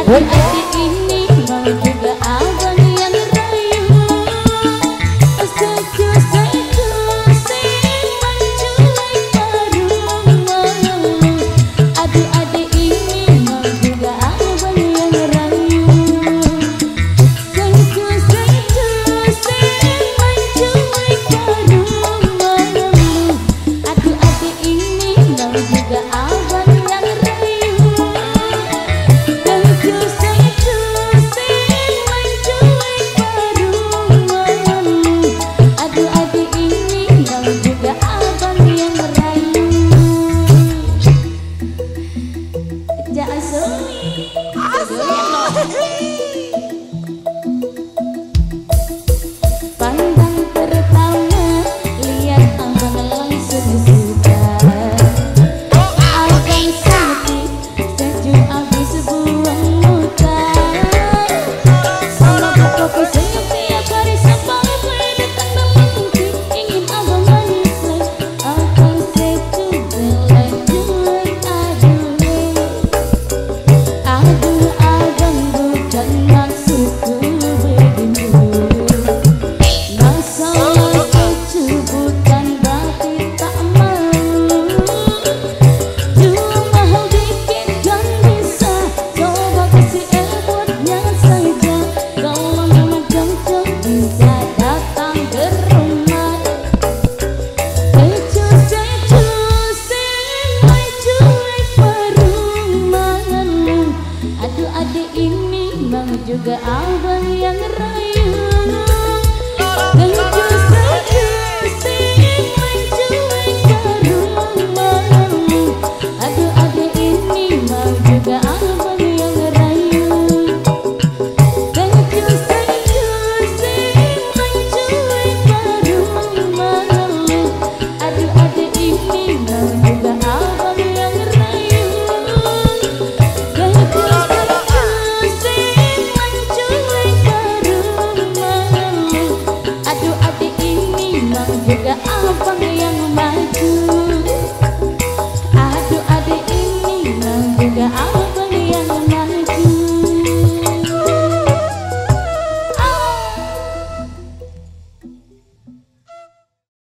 Adik-adik ini mau juga abang yang rayu. Seju-seju si menculik baru. Adik-adik ini mau juga abang yang rayu. Seju-seju si menculik baru. Adik-adik ini mau juga abang yang rayu. Pandang pertama lihat abang langsung suka. Abang sakit sejuk habis buang muka. Sama kopi senyum tiap hari sampai datang bermimpi ingin abang manis lagi. Abang sejuk jelek-jelek aduh abang bukan maksudku begini. Masalah sejuk bukan berarti tak mau. Cuma bikin dan bisa coba kasih effort-nya saja. Kalau memang cocok bisa datang ke rumah. Sejuk-sejuk si menculik perumahan. Aduh adik ini mau juga abang yang rayu.